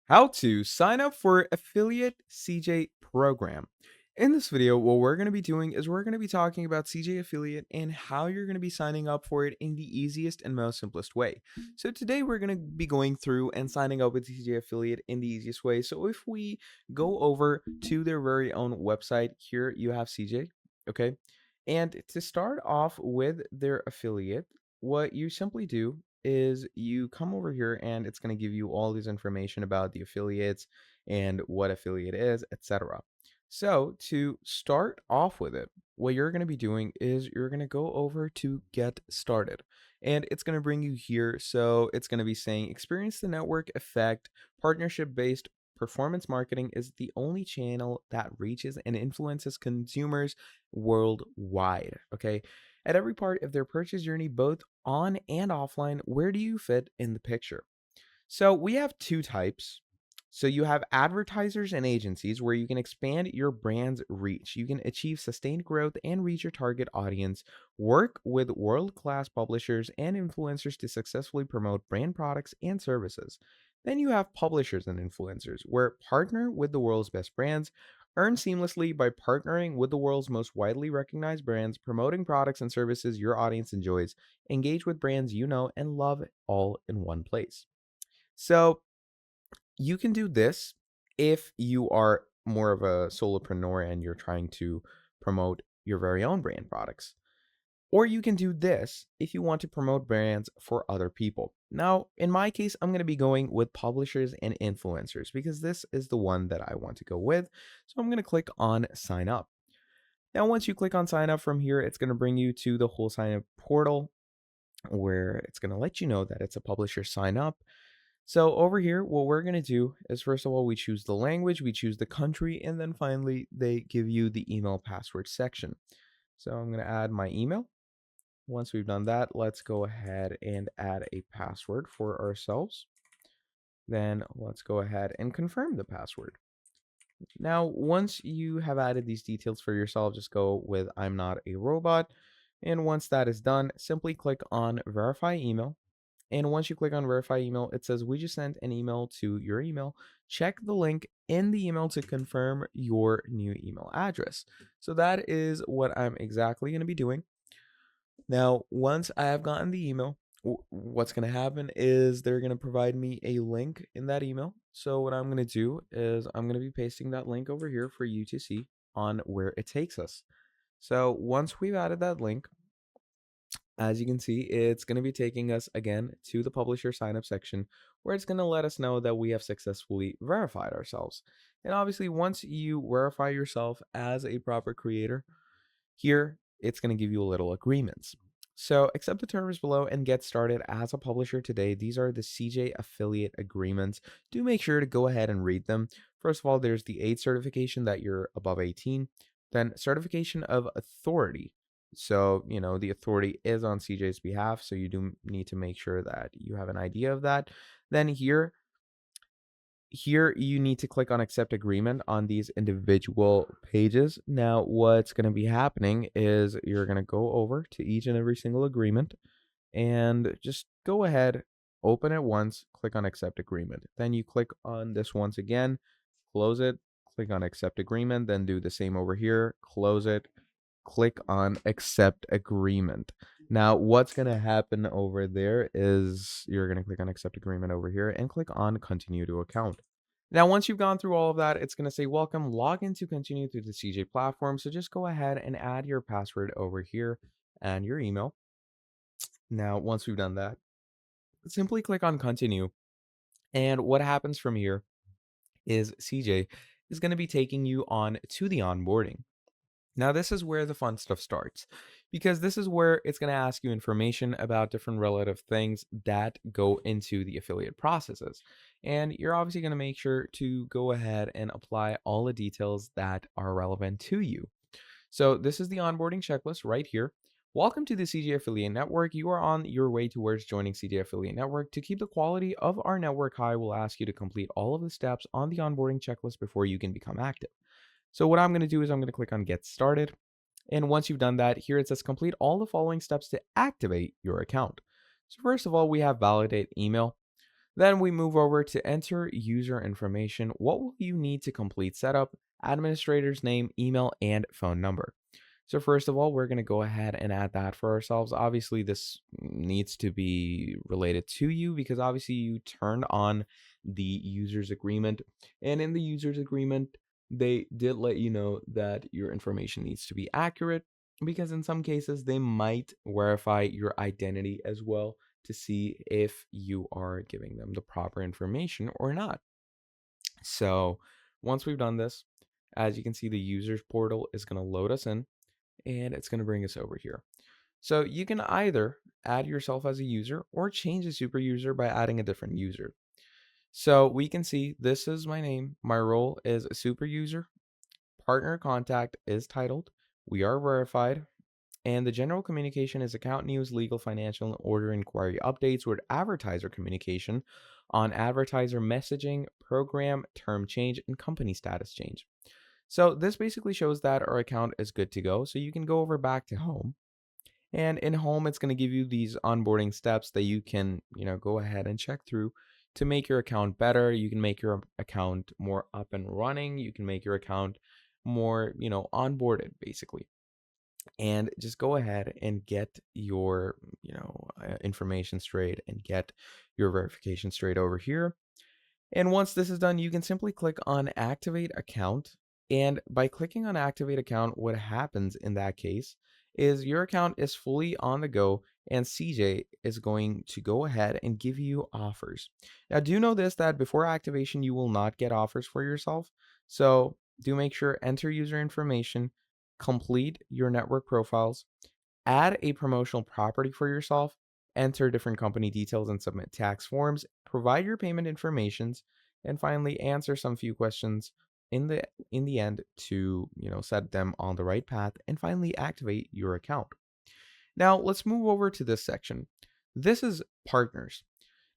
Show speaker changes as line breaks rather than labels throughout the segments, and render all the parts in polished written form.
How to sign up for affiliate CJ program. In this video, what we're going to be doing is we're going to be talking about CJ affiliate and how you're going to be signing up for it in the easiest and most simplest way. So today we're going to be going through and signing up with CJ affiliate in the easiest way. So if we go over to their very own website, here you have CJ, okay? And to start off with their affiliate, what you simply do is you come over here and it's going to give you all this information about the affiliates and what affiliate is, etc. So to start off with it, what you're going to be doing is you're going to go over to get started and it's going to bring you here. So it's going to be saying experience the network effect. Partnership based performance marketing is the only channel that reaches and influences consumers worldwide. Okay. At every part of their purchase journey, both on and offline, where do you fit in the picture? So we have two types. So you have advertisers and agencies where you can expand your brand's reach. You can achieve sustained growth and reach your target audience. Work with world-class publishers and influencers to successfully promote brand products and services. Then you have publishers and influencers where partner with the world's best brands. Earn seamlessly by partnering with the world's most widely recognized brands, promoting products and services your audience enjoys. Engage with brands you know and love all in one place. So you can do this if you are more of a solopreneur and you're trying to promote your very own brand products. Or you can do this if you want to promote brands for other people. Now, in my case, I'm going to be going with publishers and influencers because this is the one that I want to go with. So I'm going to click on sign up. Now, once you click on sign up from here, it's going to bring you to the whole sign up portal where it's going to let you know that it's a publisher sign up. So over here, what we're going to do is first of all, we choose the language, we choose the country, and then finally they give you the email password section. So I'm going to add my email. Once we've done that, let's go ahead and add a password for ourselves. Then let's go ahead and confirm the password. Now, once you have added these details for yourself, just go with I'm not a robot. And once that is done, simply click on verify email. And once you click on verify email, it says, we just sent an email to your email. Check the link in the email to confirm your new email address. So that is what I'm exactly going to be doing. Now, once I have gotten the email, what's going to happen is they're going to provide me a link in that email. So what I'm going to do is I'm going to be pasting that link over here for you to see on where it takes us. So once we've added that link, as you can see, it's going to be taking us again to the publisher sign up section where it's going to let us know that we have successfully verified ourselves. And obviously, once you verify yourself as a proper creator, here it's going to give you a little agreements. So accept the terms below and get started as a publisher today. These are the CJ affiliate agreements. Do make sure to go ahead and read them. First of all, there's the AID certification that you're above 18, then certification of authority. So, the authority is on CJ's behalf. So you do need to make sure that you have an idea of that. Then here you need to click on accept agreement on these individual pages. Now, what's going to be happening is you're going to go over to each and every single agreement and just go ahead, open it once, click on accept agreement. Then you click on this once again, close it, click on accept agreement, then do the same over here, close it, click on accept agreement. Now, what's going to happen over there is you're going to click on accept agreement over here and click on continue to account. Now, once you've gone through all of that, it's going to say welcome, log in to continue through the CJ platform. So just go ahead and add your password over here and your email. Now, once we've done that, simply click on continue. And what happens from here is CJ is going to be taking you on to the onboarding. Now, this is where the fun stuff starts because this is where it's going to ask you information about different relative things that go into the affiliate processes. And you're obviously going to make sure to go ahead and apply all the details that are relevant to you. So, this is the onboarding checklist right here. Welcome to the CJ Affiliate Network. You are on your way towards joining CJ Affiliate Network. To keep the quality of our network high, we'll ask you to complete all of the steps on the onboarding checklist before you can become active. So what I'm going to do is I'm going to click on get started. And once you've done that, here it says complete all the following steps to activate your account. So first of all, we have validate email. Then we move over to enter user information. What will you need to complete setup? Administrator's name, email, and phone number. So first of all, we're going to go ahead and add that for ourselves. Obviously, this needs to be related to you because obviously you turned on the user's agreement. And in the user's agreement, they did let you know that your information needs to be accurate because in some cases they might verify your identity as well to see if you are giving them the proper information or not. So once we've done this, as you can see, the users portal is going to load us in and it's going to bring us over here. So you can either add yourself as a user or change a super user by adding a different user. So we can see this is my name. My role is a super user. Partner contact is titled. We are verified. And the general communication is account news, legal, financial, and order inquiry updates with advertiser communication on advertiser messaging, program, term change, and company status change. So this basically shows that our account is good to go. So you can go over back to home. And in home, it's going to give you these onboarding steps that you can, go ahead and check through to make your account better. You can make your account more up and running. You can make your account more, onboarded basically. And just go ahead and get your, information straight and get your verification straight over here. And once this is done, you can simply click on activate account. And by clicking on activate account, what happens in that case is your account is fully on the go and CJ is going to go ahead and give you offers. Now, do know this that before activation, you will not get offers for yourself. So do make sure enter user information, complete your network profiles, add a promotional property for yourself, enter different company details and submit tax forms, provide your payment informations, and finally answer some few questions in the end to, set them on the right path and finally activate your account. Now, let's move over to this section. This is partners.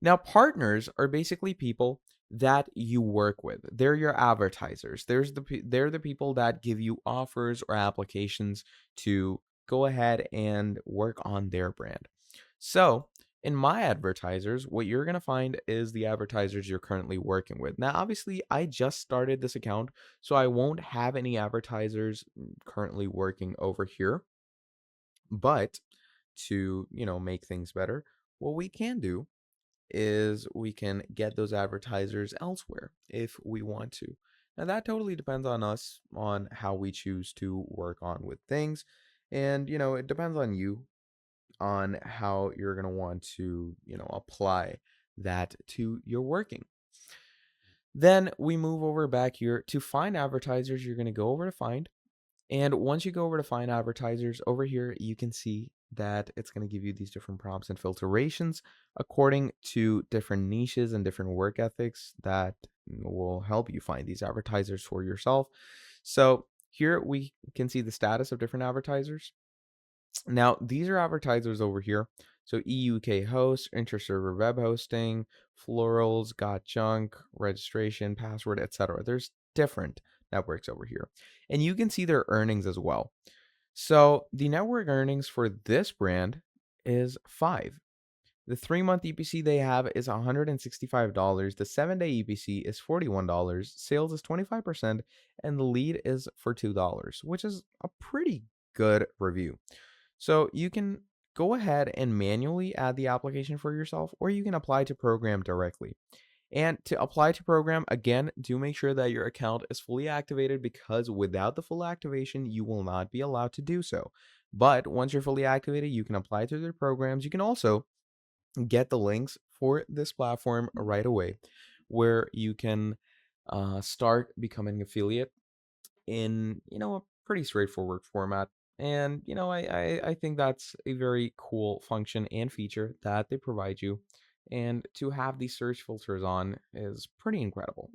Now, partners are basically people that you work with. They're your advertisers. They're the people that give you offers or applications to go ahead and work on their brand. So, in my advertisers, what you're going to find is the advertisers you're currently working with. Now, obviously, I just started this account, so I won't have any advertisers currently working over here. But to, make things better, what we can do is we can get those advertisers elsewhere if we want to. Now, that totally depends on us on how we choose to work on with things. And, it depends on you on how you're going to want to, apply that to your working. Then we move over back here to find advertisers. You're going to go over to find. And once you go over to find advertisers over here, you can see that it's going to give you these different prompts and filtrations according to different niches and different work ethics that will help you find these advertisers for yourself. So here we can see the status of different advertisers. Now, these are advertisers over here. So EUK host, inter-server web hosting, florals, got junk, registration, password, etc. There's different networks over here. And you can see their earnings as well. So the network earnings for this brand is 5. The 3-month EPC they have is $165. The 7-day EPC is $41. Sales is 25%, and the lead is for $2, which is a pretty good review. So you can go ahead and manually add the application for yourself, or you can apply to program directly. And to apply to program, again, do make sure that your account is fully activated because without the full activation, you will not be allowed to do so. But once you're fully activated, you can apply to their programs. You can also get the links for this platform right away where you can start becoming an affiliate in a pretty straightforward format. And I think that's a very cool function and feature that they provide you. And to have these search filters on is pretty incredible.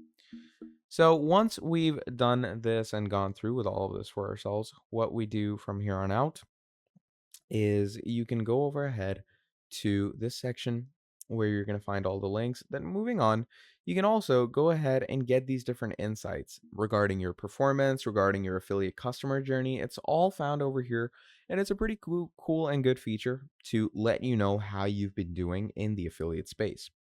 So once we've done this and gone through with all of this for ourselves, what we do from here on out is you can go over ahead to this section where you're going to find all the links. Then moving on, you can also go ahead and get these different insights regarding your performance, regarding your affiliate customer journey. It's all found over here, and it's a pretty cool and good feature to let you know how you've been doing in the affiliate space.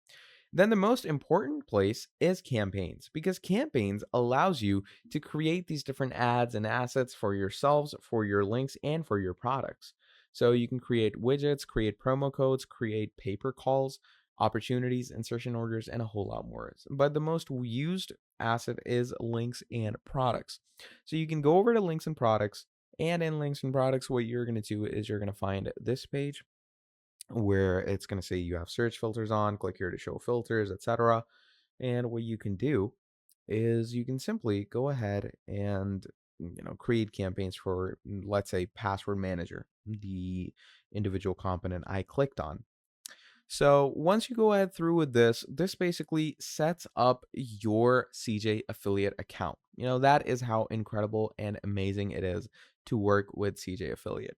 Then the most important place is campaigns, because campaigns allows you to create these different ads and assets for yourselves, for your links, and for your products. So you can create widgets, create promo codes, create paper calls, opportunities, insertion orders, and a whole lot more. But the most used asset is links and products. So you can go over to links and products, and in links and products, what you're going to do is you're going to find this page where it's going to say you have search filters on, click here to show filters, etc. And what you can do is you can simply go ahead and create campaigns for, let's say, password manager, the individual component I clicked on. So once you go ahead through with this basically sets up your CJ affiliate account. That is how incredible and amazing it is to work with CJ affiliate.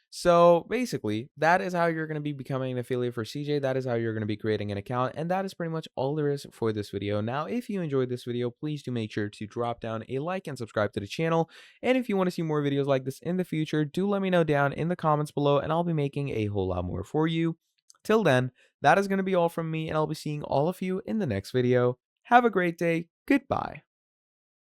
So basically, that is how you're going to be becoming an affiliate for CJ. That is how you're going to be creating an account. And that is pretty much all there is for this video. Now, if you enjoyed this video, please do make sure to drop down a like and subscribe to the channel. And if you want to see more videos like this in the future, do let me know down in the comments below, and I'll be making a whole lot more for you. Till then, that is going to be all from me, and I'll be seeing all of you in the next video. Have a great day. Goodbye.